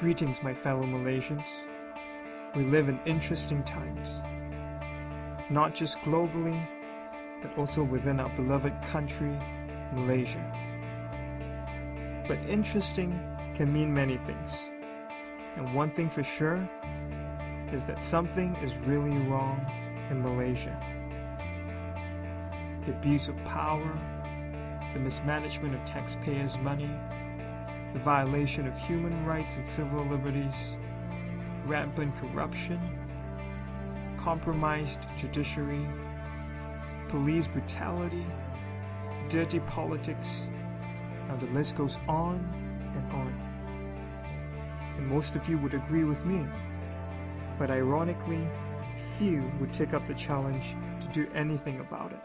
Greetings, my fellow Malaysians. We live in interesting times, not just globally, but also within our beloved country, Malaysia. But interesting can mean many things, and one thing for sure is that something is really wrong in Malaysia. The abuse of power, the mismanagement of taxpayers' money, the violation of human rights and civil liberties, rampant corruption, compromised judiciary, police brutality, dirty politics, and the list goes on and on. And most of you would agree with me, but ironically, few would take up the challenge to do anything about it.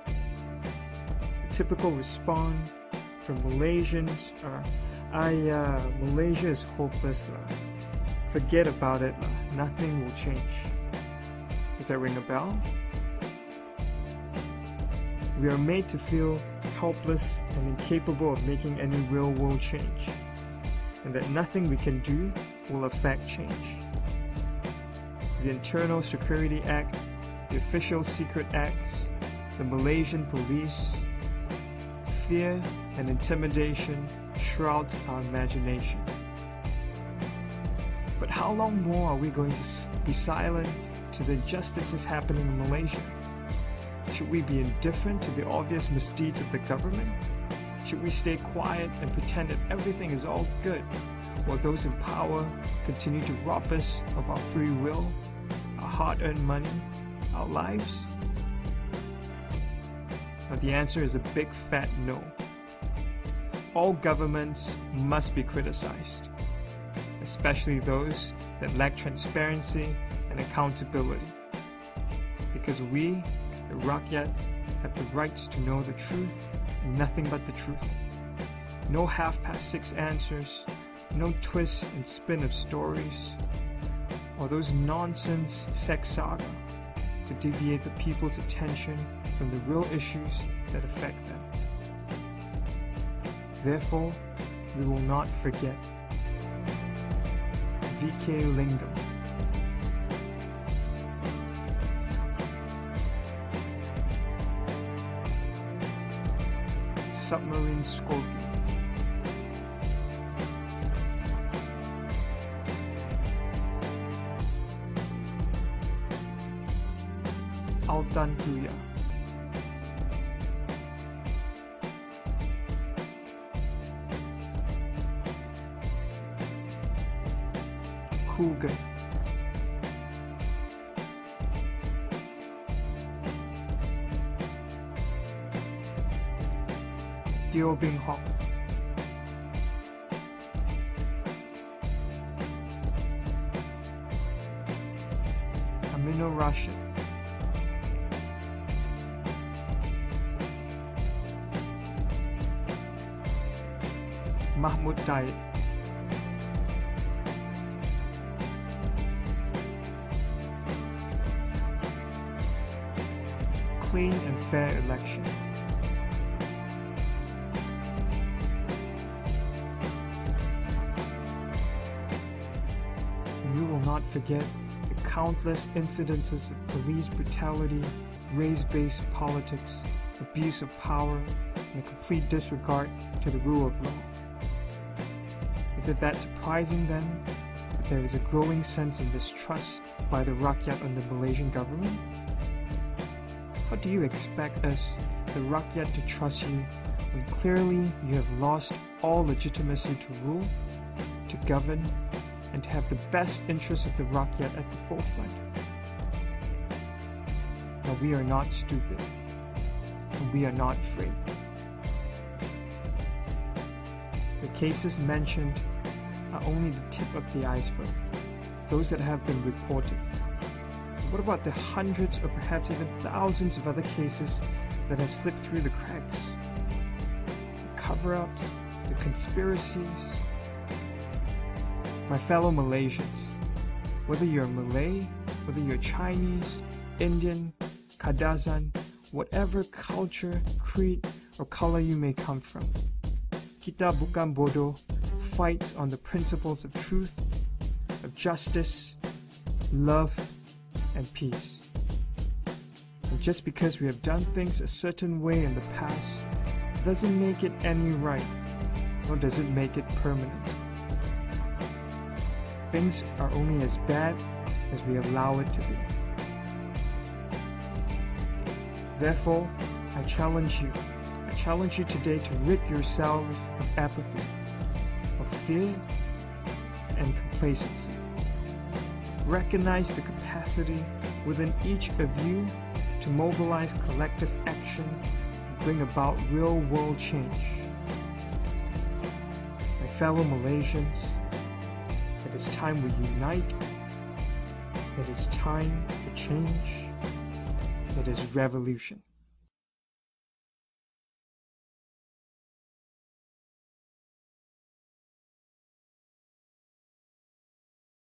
The typical response from Malaysians are, Malaysia is hopeless, forget about it, nothing will change. Does that ring a bell? We are made to feel helpless and incapable of making any real world change, and that nothing we can do will affect change. The Internal Security Act, the Official Secret Acts, the Malaysian police, fear and intimidation shroud our imagination. But how long more are we going to be silent to the injustices happening in Malaysia? Should we be indifferent to the obvious misdeeds of the government? Should we stay quiet and pretend that everything is all good, while those in power continue to rob us of our free will, our hard-earned money, our lives? Now, the answer is a big fat no. All governments must be criticized, especially those that lack transparency and accountability. Because we, the Rakyat, have the rights to know the truth and nothing but the truth. No half-past-six answers, no twist and spin of stories, or those nonsense sex saga to deviate the people's attention from the real issues that affect them. Therefore, we will not forget. VK Lingam. Submarine Scorpion. Altan Tuya. Cougar. Teo Bing Hock. Amino Rashid. Mahmoud Diet. Clean and fair election. And we will not forget the countless incidences of police brutality, race-based politics, abuse of power, and a complete disregard to the rule of law. Is it that surprising then that there is a growing sense of mistrust by the Rakyat on the Malaysian government? How do you expect us, the Rakyat, to trust you when clearly you have lost all legitimacy to rule, to govern, and to have the best interests of the Rakyat at the forefront? Now, we are not stupid, and we are not afraid. The cases mentioned are only the tip of the iceberg, those that have been reported. What about the hundreds or perhaps even thousands of other cases that have slipped through the cracks? The cover-ups, the conspiracies. My fellow Malaysians, whether you're Malay, whether you're Chinese, Indian, Kadazan, whatever culture, creed, or color you may come from, kita bukan bodoh, fights on the principles of truth, of justice, love, and peace. And just because we have done things a certain way in the past doesn't make it any right, nor does it make it permanent. Things are only as bad as we allow it to be. Therefore, I challenge you today to rid yourselves of apathy, of fear, and complacency. Recognize the capacity within each of you to mobilize collective action and bring about real-world change. My fellow Malaysians, it is time we unite. It is time for change. It is revolution.